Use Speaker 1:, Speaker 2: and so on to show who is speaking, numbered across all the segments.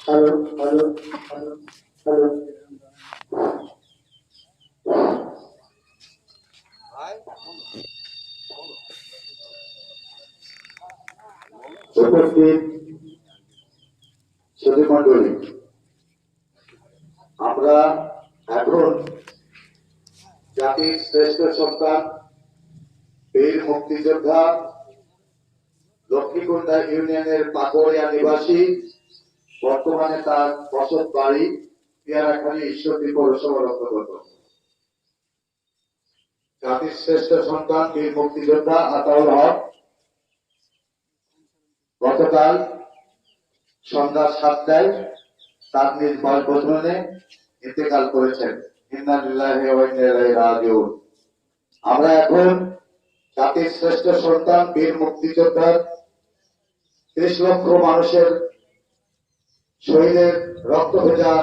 Speaker 1: Hello hello hello hello উপস্থিত সুধীমণ্ডলী, আমরা এখন জাতির শ্রেষ্ঠ সন্তান বীর মুক্তিযোদ্ধা লক্ষ্মীকুণ্ডা ইউনিয়নের পাকুড়িয়া নিবাসী, বর্তমানে তার বসত বাড়ি পেয়ারাখালী ঈশ্বরদী পৌরসভার অন্তর্গত জাতির শ্রেষ্ঠ সন্তান বীর মুক্তিযোদ্ধা আতাউল হক গতকাল সন্ধ্যা 7টায় তার নিজ বাসভবনে ইন্তেকাল করেছেন। ইন্না লিল্লাহি ওয়া ইন্না ইলাইহি রাজিউন। আমরা এখন জাতির শ্রেষ্ঠ সন্তান বীর মুক্তিযোদ্ধার 30 লক্ষ মানুষের শহীদের রক্ত ভেজা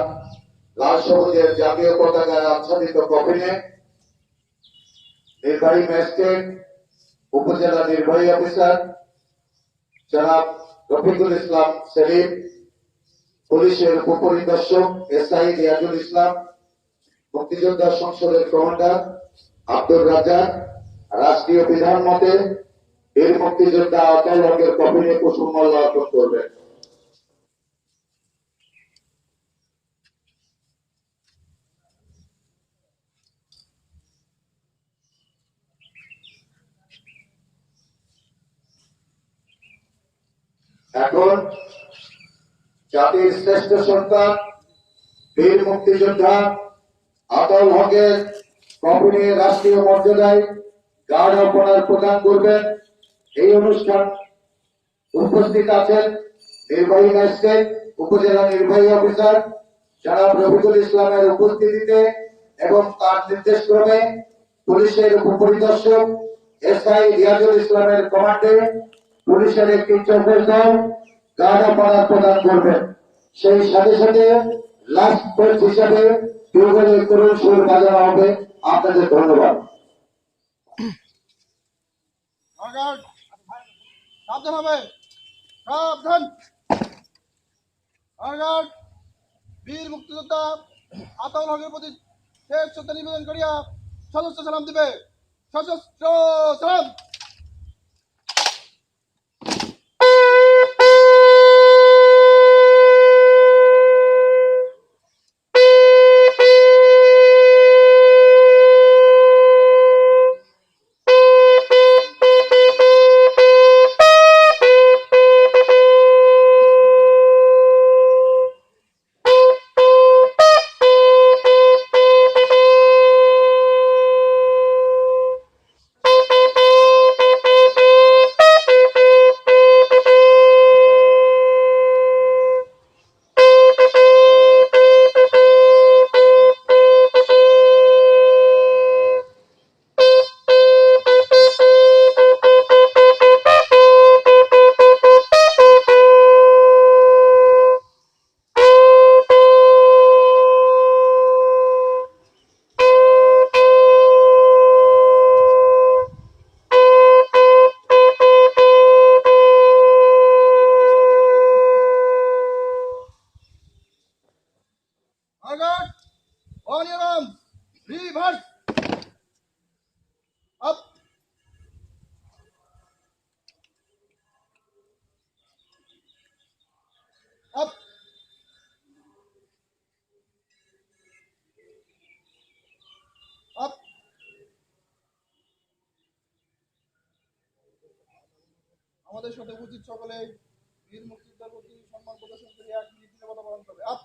Speaker 1: লাল সবুজের জাতীয় পতাকায় আচ্ছাদিত কফিনে নির্বাহী ম্যাজিস্ট্রেট, উপজেলা নির্বাহী অফিসার জনাব রফিকুল ইসলাম সেলিম, পুলিশের উপপরিদর্শক এসআই রিয়াজুল ইসলাম, মুক্তিযোদ্ধা সংসদের কমান্ডার আব্দুর রাজ্জাক রাষ্ট্রীয় বিধান মতে বীর মুক্তিযোদ্ধা আতাউল হকের কফিনে কুসুমমাল্য অর্পণ করবেন। এখন জাতির শ্রেষ্ঠ সন্তান বীর মুক্তিযোদ্ধা আতাউল হকের কফিনে রাষ্ট্রীয় মর্যাদায় গার্ড অফ অনার প্রদান করবেন। এই অনুষ্ঠান উপস্থিত আছেন নির্বাহী ম্যাজিস্ট্রেট, উপজেলা নির্বাহী অফিসার জনাব রফিকুল ইসলামের উপস্থিতিতে এবং তার নির্দেশক্রমে পুলিশের উপপরিদর্শক এসআই রিয়াজুল ইসলামের কমান্ডে পুলিশের একটি চৌকস দল গার্ড অফ অনার প্রদান করবেন। সেই সাথে সাথে লাস্ট পোস্ট হিসাবে টিউবওয়েলের করুণ সুর বাজানো হবে। আপনাদের ধন্যবাদ।
Speaker 2: সাবধান হবে, সাবধান। বীর মুক্তিযোদ্ধা আতাউল হকের প্রতি শেষ শ্রদ্ধা নিবেদন করিয়া সশস্ত্র সালাম দিবে। সশস্ত্র সালাম। On your arms, reverse, up, up, up. আমাদের সাথে উপস্থিত সকলে বীর মুক্তিযোদ্ধার প্রতি সম্মান প্রদর্শন করে এক মিনিট নিরাপত্তা পালন করবে। আপ।